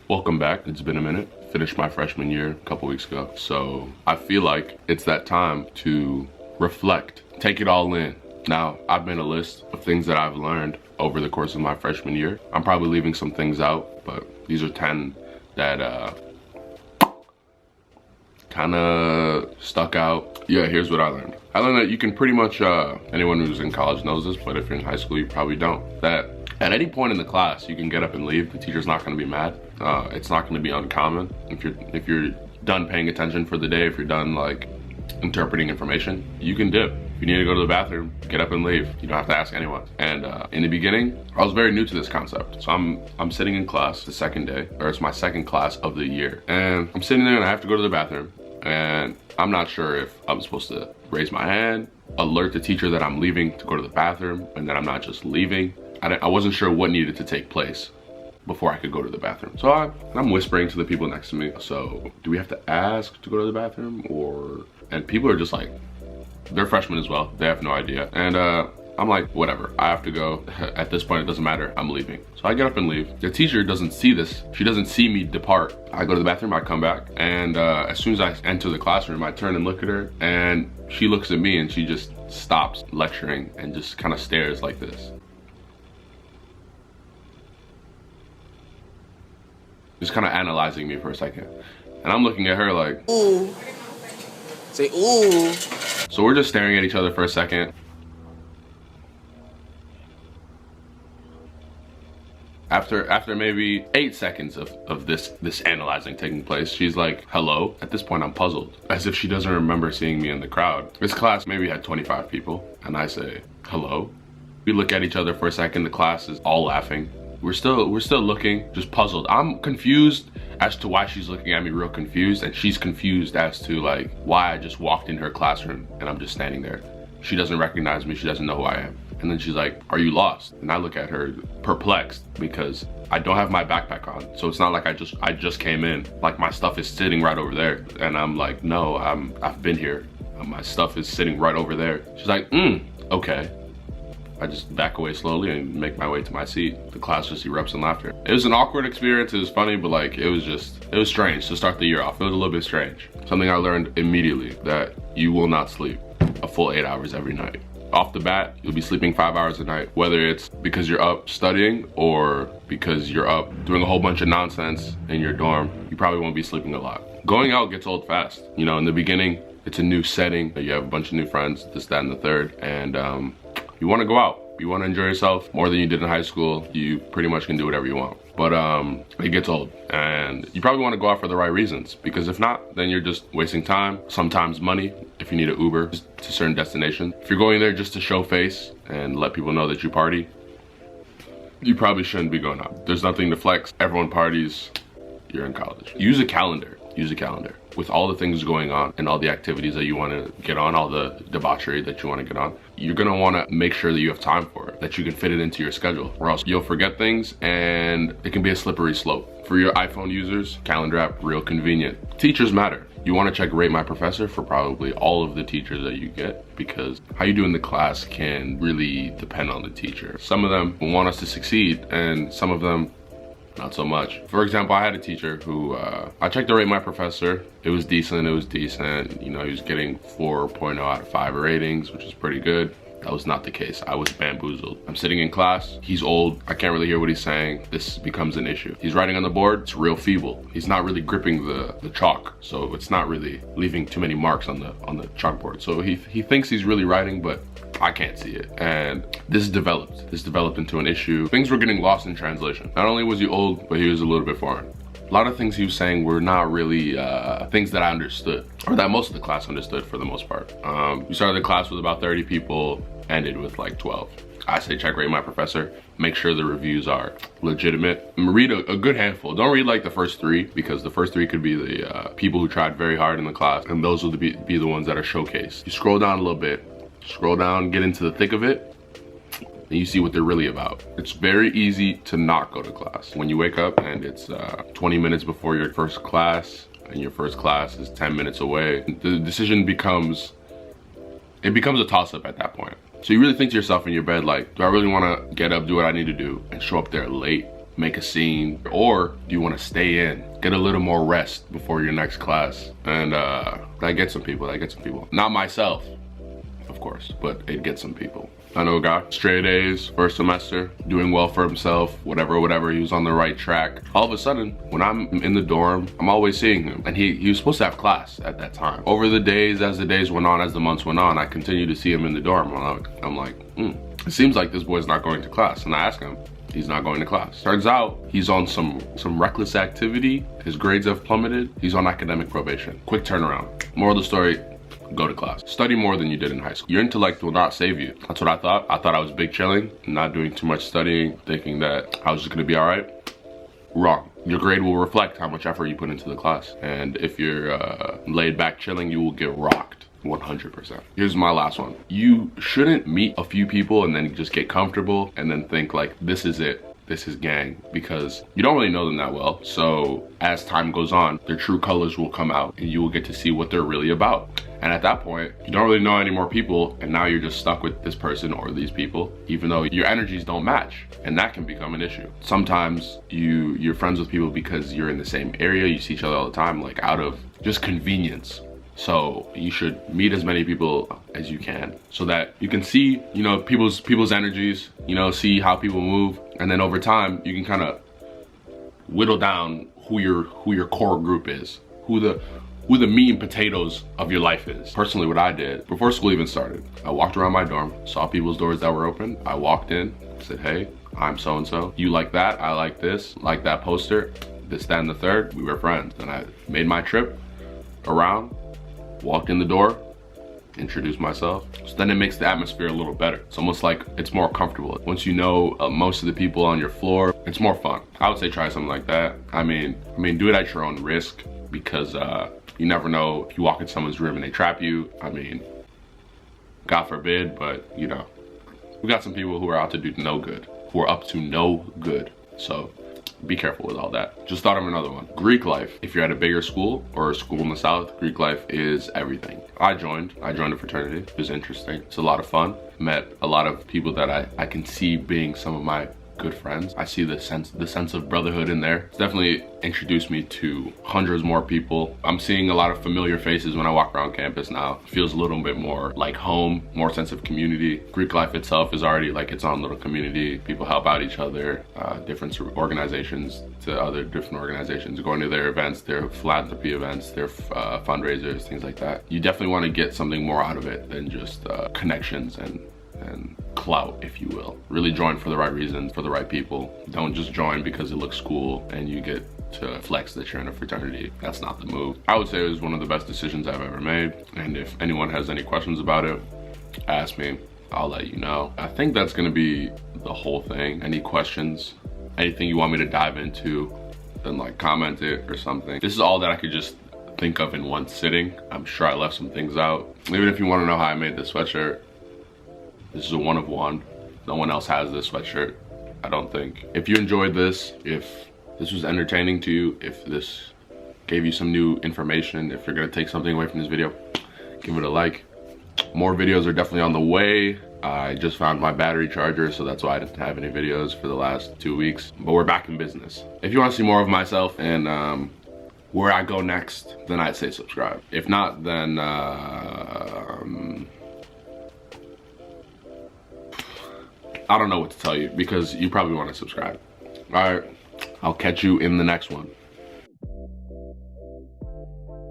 Welcome back. It's been a minute. Finished my freshman year a couple weeks ago. So I feel like it's that time to reflect, take it all in. Now, I've made a list of things that I've learned over the course of my freshman year. I'm probably leaving some things out, but these are 10 that kind of stuck out. Yeah, here's what I learned. I learned that you can pretty much, anyone who's in college knows this, but if you're in high school, you probably don't. That at any point in the class, you can get up and leave. The teacher's not gonna be mad. It's not gonna be uncommon. If you're done paying attention for the day, if you're done like interpreting information, you can dip. If you need to go to the bathroom, get up and leave. You don't have to ask anyone. And in the beginning, I was very new to this concept. So I'm sitting in class the second day, or it's my second class of the year. And I'm sitting there and I have to go to the bathroom. And I'm not sure if I'm supposed to raise my hand, alert the teacher that I'm leaving to go to the bathroom, and that I'm not just leaving. I wasn't sure what needed to take place before I could go to the bathroom. So I'm whispering to the people next to me. So do we have to ask to go to the bathroom and people are just like, they're freshmen as well. They have no idea. And I'm like, whatever, I have to go. At this point, it doesn't matter, I'm leaving. So I get up and leave. The teacher doesn't see this. She doesn't see me depart. I go to the bathroom, I come back. And as soon as I enter the classroom, I turn and look at her and she looks at me and she just stops lecturing and just kind of stares like this. Just kind of analyzing me for a second. And I'm looking at her like, ooh. Say, ooh. So we're just staring at each other for a second. After maybe 8 seconds of this analyzing taking place, she's like, hello? At this point, I'm puzzled, as if she doesn't remember seeing me in the crowd. This class maybe had 25 people, and I say, hello? We look at each other for a second, the class is all laughing. We're still looking, just puzzled. I'm confused as to why she's looking at me real confused, and she's confused as to like why I just walked in her classroom and I'm just standing there. She doesn't recognize me, she doesn't know who I am. And then she's like, are you lost? And I look at her perplexed because I don't have my backpack on. So it's not like I just came in, like my stuff is sitting right over there. And I'm like, no, I've been here. My stuff is sitting right over there. She's like, okay. I just back away slowly and make my way to my seat. The class just erupts in laughter. It was an awkward experience, it was funny, but like, it was strange to start the year off. It was a little bit strange. Something I learned immediately, that you will not sleep a full 8 hours every night. Off the bat, you'll be sleeping 5 hours a night, whether it's because you're up studying or because you're up doing a whole bunch of nonsense in your dorm. You probably won't be sleeping a lot. Going out gets old fast. You know, in the beginning, it's a new setting. You have a bunch of new friends, this, that, and the third, and you want to go out. You want to enjoy yourself more than you did in high school. You pretty much can do whatever you want. But it gets old, and you probably want to go out for the right reasons, because if not, then you're just wasting time, sometimes money, if you need an Uber to certain destinations. If you're going there just to show face and let people know that you party, you probably shouldn't be going out. There's nothing to flex. Everyone parties. You're in college. Use a calendar. Use a calendar. With all the things going on and all the activities that you want to get on, all the debauchery that you want to get on, you're going to want to make sure that you have time for it, that you can fit it into your schedule, or else you'll forget things and it can be a slippery slope. For your iPhone users, calendar app, real convenient. Teachers matter. You want to check Rate My Professor for probably all of the teachers that you get, because how you do in the class can really depend on the teacher. Some of them want us to succeed and some of them not so much. For example, I had a teacher who, I checked the Rate My Professor. It was decent. You know, he was getting 4.0 out of 5 ratings, which is pretty good. That was not the case. I was bamboozled. I'm sitting in class. He's old. I can't really hear what he's saying. This becomes an issue. He's writing on the board. It's real feeble. He's not really gripping the chalk, so it's not really leaving too many marks on the chalkboard. So he thinks he's really writing, but I can't see it. And this developed into an issue. Things were getting lost in translation. Not only was he old, but he was a little bit foreign. A lot of things he was saying were not really things that I understood, or that most of the class understood for the most part. We started the class with about 30 people, ended with like 12. I say check Rate My Professor, make sure the reviews are legitimate. Read a good handful. Don't read like the first 3, because the first 3 could be the people who tried very hard in the class, and those will be the ones that are showcased. You scroll down a little bit, scroll down, get into the thick of it, and you see what they're really about. It's very easy to not go to class. When you wake up and it's 20 minutes before your first class, and your first class is 10 minutes away, the decision becomes a toss-up at that point. So you really think to yourself in your bed, like, do I really want to get up, do what I need to do, and show up there late make a scene, or do you want to stay in, get a little more rest before your next class? And that gets some people, Not myself, of course, but it gets some people. I know a guy, straight A's, first semester, doing well for himself, whatever, he was on the right track. All of a sudden, when I'm in the dorm, I'm always seeing him. And he was supposed to have class at that time. Over the days, as the days went on, as the months went on, I continued to see him in the dorm. I'm like, it seems like this boy's not going to class. And I ask him, he's not going to class. Turns out he's on some reckless activity. His grades have plummeted. He's on academic probation. Quick turnaround. Moral of the story, go to class. Study more than you did in high school. Your intellect will not save you. That's what I thought. I thought I was big chilling, not doing too much studying, thinking that I was just gonna be all right. Wrong. Your grade will reflect how much effort you put into the class. And if you're laid back chilling, you will get rocked. 100%. Here's my last one. You shouldn't meet a few people and then just get comfortable and then think like, this is it. This is gang, because you don't really know them that well. So as time goes on, their true colors will come out and you will get to see what they're really about. And at that point, you don't really know any more people, and now you're just stuck with this person or these people, even though your energies don't match, and that can become an issue. Sometimes you're friends with people because you're in the same area, you see each other all the time, like out of just convenience. So you should meet as many people as you can so that you can see, you know, people's energies, you know, see how people move, and then over time you can kind of whittle down who your core group is, who the meat and potatoes of your life is. Personally, what I did before school even started, I walked around my dorm, saw people's doors that were open. I walked in, said, hey, I'm so-and-so. You like that? I like this. Like that poster? This, that, and the third. We were friends. Then I made my trip around, walked in the door, introduced myself. So then it makes the atmosphere a little better. It's almost like it's more comfortable. Once you know most of the people on your floor, it's more fun. I would say try something like that. I mean, do it at your own risk, because you never know if you walk in someone's room and they trap you. I mean, God forbid, but you know, we got some people who are out to do no good, who are up to no good. So be careful with all that. Just thought of another one. Greek life. If you're at a bigger school or a school in the South, Greek life is everything. I joined a fraternity. It was interesting. It's a lot of fun. Met a lot of people that I can see being some of my good friends. I see the sense of brotherhood in there. It's definitely introduced me to hundreds more people. I'm seeing a lot of familiar faces when I walk around campus now. It feels a little bit more like home, more sense of community. Greek life itself is already like its own little community. People help out each other, different organizations to other different organizations, going to their events, their philanthropy events, their fundraisers, things like that. You definitely want to get something more out of it than just connections and clout, if you will. Really join for the right reasons, for the right people. Don't just join because it looks cool and you get to flex that you're in a fraternity. That's not the move. I would say it was one of the best decisions I've ever made. And if anyone has any questions about it, ask me. I'll let you know. I think that's gonna be the whole thing. Any questions, anything you want me to dive into, then like comment it or something. This is all that I could just think of in one sitting. I'm sure I left some things out. Even if you want to know how I made this sweatshirt, this is a one of one. No one else has this sweatshirt, I don't think. If you enjoyed this, if this was entertaining to you, if this gave you some new information, if you're gonna take something away from this video, give it a like. More videos are definitely on the way. I just found my battery charger, so that's why I didn't have any videos for the last 2 weeks. But we're back in business. If you want to see more of myself and where I go next, then I'd say subscribe. If not, then I don't know what to tell you, because you probably want to subscribe. All right, I'll catch you in the next one.